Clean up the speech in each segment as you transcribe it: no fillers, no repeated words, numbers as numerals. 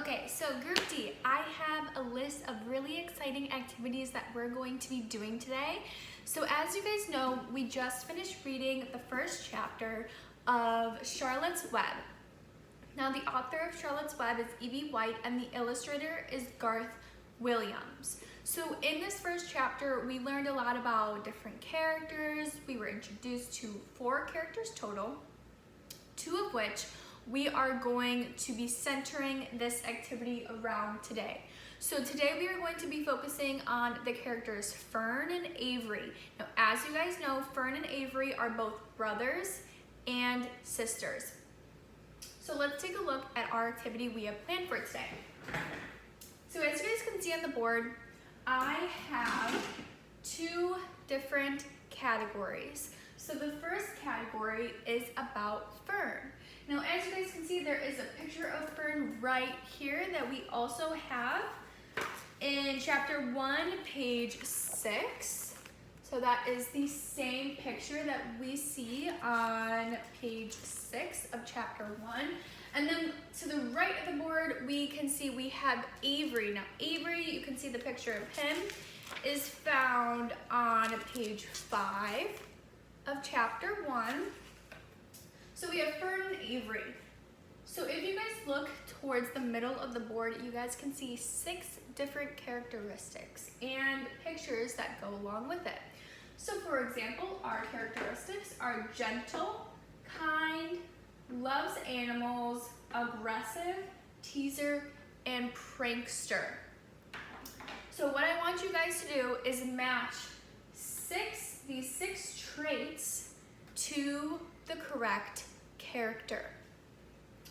Okay, so Group D, I have a list of really exciting activities that we're going to be doing today. So as you guys know, we just finished reading the first chapter of Charlotte's Web. Now the author of Charlotte's Web is E.B. White and the illustrator is Garth Williams. So in this first chapter, we learned a lot about different characters. We were introduced to 4 characters total, 2 of which we are going to be centering this activity around today. So today we are going to be focusing on the characters Fern and Avery. Now, as you guys know, Fern and Avery are both brothers and sisters. So let's take a look at our activity we have planned for today. So as you guys can see on the board, I have 2 different categories. So the first category is about Fern. Now, as you guys can see, there is a picture of Fern right here that we also have in chapter 1, page 6. So that is the same picture that we see on page 6 of chapter 1. And then to the right of the board, we can see we have Avery. Now, Avery, you can see the picture of him, is found on page 5 of chapter 1. So we have Fern and Avery. So if you guys look towards the middle of the board, you guys can see 6 different characteristics and pictures that go along with it. So for example, our characteristics are gentle, kind, loves animals, aggressive, teaser, and prankster. So what I want you guys to do is match these 6 traits to the correct character.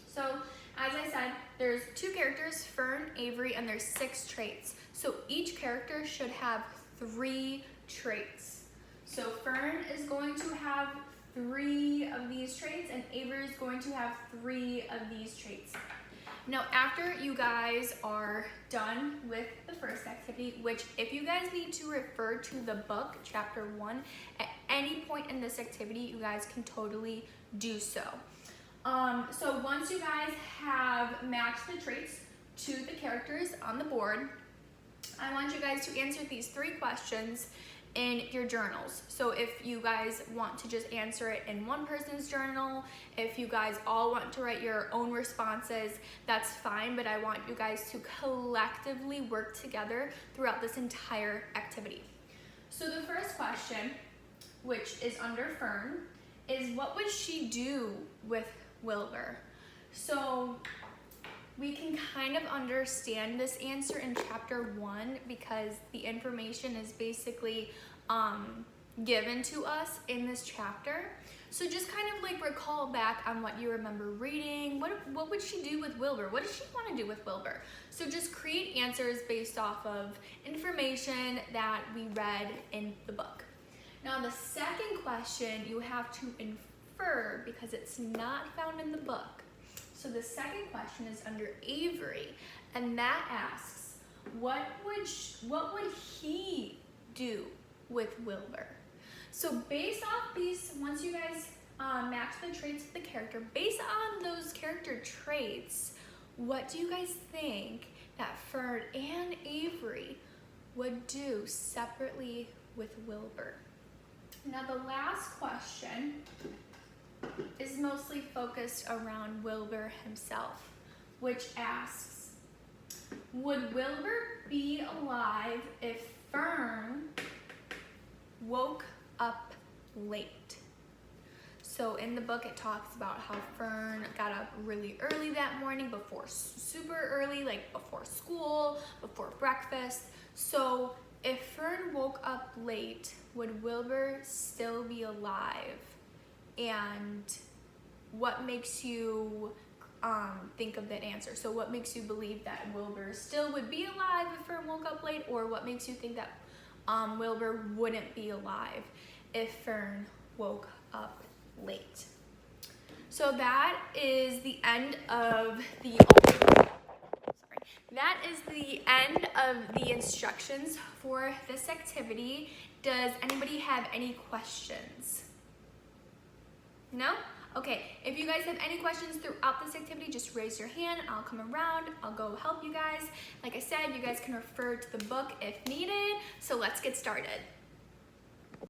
So as I said, there's 2 characters, Fern, Avery, and there's 6 traits. So each character should have 3 traits. So Fern is going to have 3 of these traits and Avery is going to have 3 of these traits. Now, after you guys are done with the first activity, which if you guys need to refer to the book, chapter 1, at any point in this activity, you guys can totally do so. So once you guys have matched the traits to the characters on the board, I want you guys to answer these 3 questions in your journals. So if you guys want to just answer it in one person's journal, if you guys all want to write your own responses, that's fine, but I want you guys to collectively work together throughout this entire activity. So the first question, which is under Fern, is what would she do with Wilbur? So we can kind of understand this answer in chapter 1 because the information is basically given to us in this chapter. So just kind of like recall back on what you remember reading. What would she do with Wilbur? What does she want to do with Wilbur? So just create answers based off of information that we read in the book. Now the second question you have to infer because it's not found in the book. So the second question is under Avery, and that asks, what would he do with Wilbur? So based off these, once you guys match the traits of the character, based on those character traits, what do you guys think that Fern and Avery would do separately with Wilbur? Now the last question is mostly focused around Wilbur himself, which asks, would Wilbur be alive if Fern woke up late? So in the book it talks about how Fern got up really early that morning, super early, like before school, before breakfast. So if Fern woke up late, would Wilbur still be alive? And what makes you think of that answer? So what makes you believe that Wilbur still would be alive if Fern woke up late, or what makes you think that Wilbur wouldn't be alive if Fern woke up late? So that is the end of the instructions for this activity. Does anybody have any questions? No? Okay, if you guys have any questions throughout this activity, just raise your hand. I'll come around, I'll go help you guys. Like I said, you guys can refer to the book if needed. So let's get started.